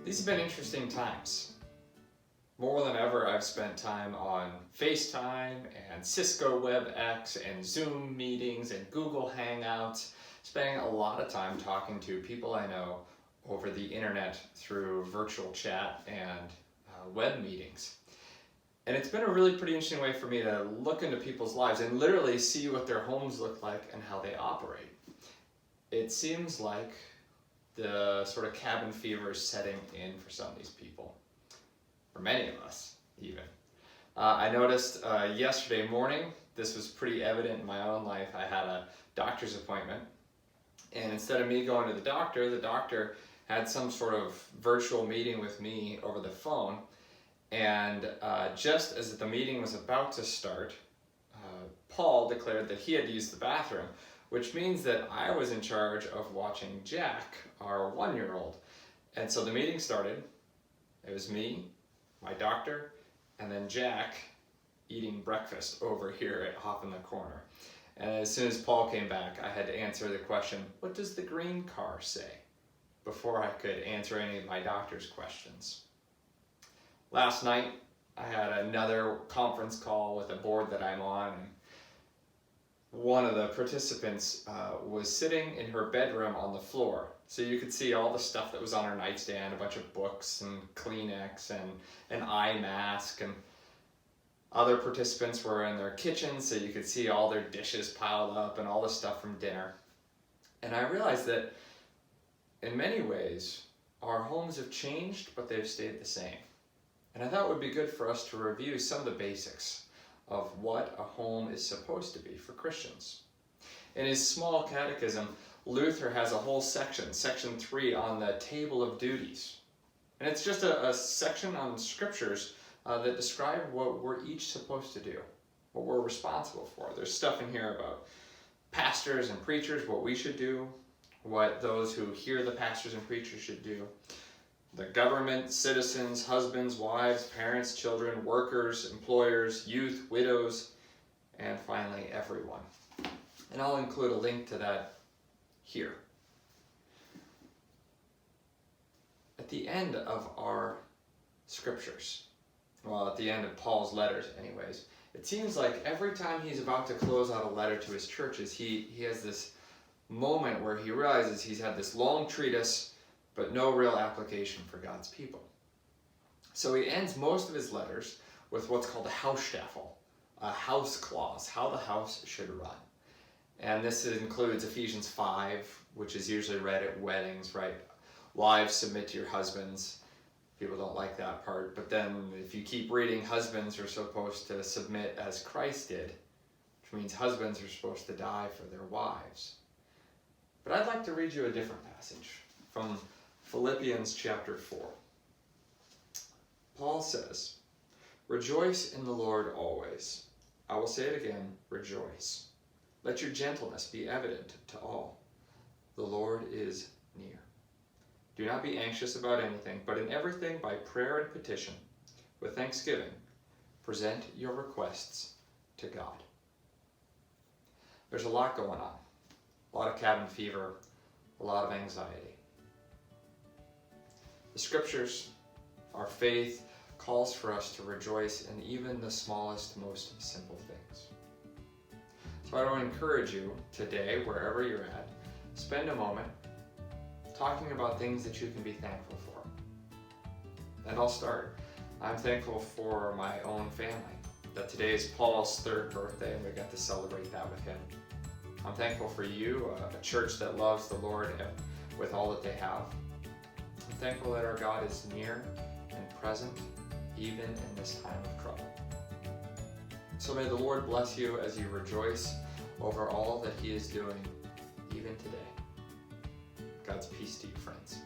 These have been interesting times. More than ever, I've spent time on FaceTime and Cisco WebEx and Zoom meetings and Google Hangouts, spending a lot of time talking to people I know over the internet through virtual chat and web meetings. And it's been a really pretty interesting way for me to look into people's lives and literally see what their homes look like and how they operate. It seems like the sort of cabin fever is setting in for some of these people. For many of us, even. I noticed yesterday morning, this was pretty evident in my own life. I had a doctor's appointment, and instead of me going to the doctor had some sort of virtual meeting with me over the phone. And just as the meeting was about to start, Paul declared that he had to use the bathroom, which means that I was in charge of watching Jack, our 1-year-old. And so the meeting started. It was me, my doctor, and then Jack eating breakfast over here off in the corner. And as soon as Paul came back, I had to answer the question, what does the green car say? Before I could answer any of my doctor's questions. Last night, I had another conference call with a board that I'm on. And one of the participants was sitting in her bedroom on the floor. So you could see all the stuff that was on her nightstand, a bunch of books and Kleenex and an eye mask, and other participants were in their kitchen, so you could see all their dishes piled up and all the stuff from dinner. And I realized that in many ways, our homes have changed, but they've stayed the same. And I thought it would be good for us to review some of the basics of what a home is supposed to be for Christians. In his small catechism, Luther has a whole section, section 3, on the table of duties. And it's just a section on scriptures that describe what we're each supposed to do, what we're responsible for. There's stuff in here about pastors and preachers, what we should do, what those who hear the pastors and preachers should do, the government, citizens, husbands, wives, parents, children, workers, employers, youth, widows, and finally everyone. And I'll include a link to that here. At the end of our scriptures, well, at the end of Paul's letters anyways, it seems like every time he's about to close out a letter to his churches, he has this moment where he realizes he's had this long treatise, but no real application for God's people. So he ends most of his letters with what's called a Hausstaffel, a house clause, how the house should run. And this includes Ephesians 5, which is usually read at weddings, right? Wives, submit to your husbands. People don't like that part. But then if you keep reading, husbands are supposed to submit as Christ did, which means husbands are supposed to die for their wives. But I'd like to read you a different passage from Philippians chapter 4. Paul says, "Rejoice in the Lord always. I will say it again, rejoice. Let your gentleness be evident to all. The Lord is near. Do not be anxious about anything, but in everything by prayer and petition, with thanksgiving, present your requests to God." There's a lot going on. A lot of cabin fever, a lot of anxiety. The scriptures, our faith, calls for us to rejoice in even the smallest, most simple things. So I want to encourage you today, wherever you're at, spend a moment talking about things that you can be thankful for. And I'll start. I'm thankful for my own family, that today is Paul's 3rd birthday and we got to celebrate that with him. I'm thankful for you, a church that loves the Lord with all that they have. I'm thankful that our God is near and present, even in this time of trouble. So may the Lord bless you as you rejoice over all that He is doing, even today. God's peace to you, friends.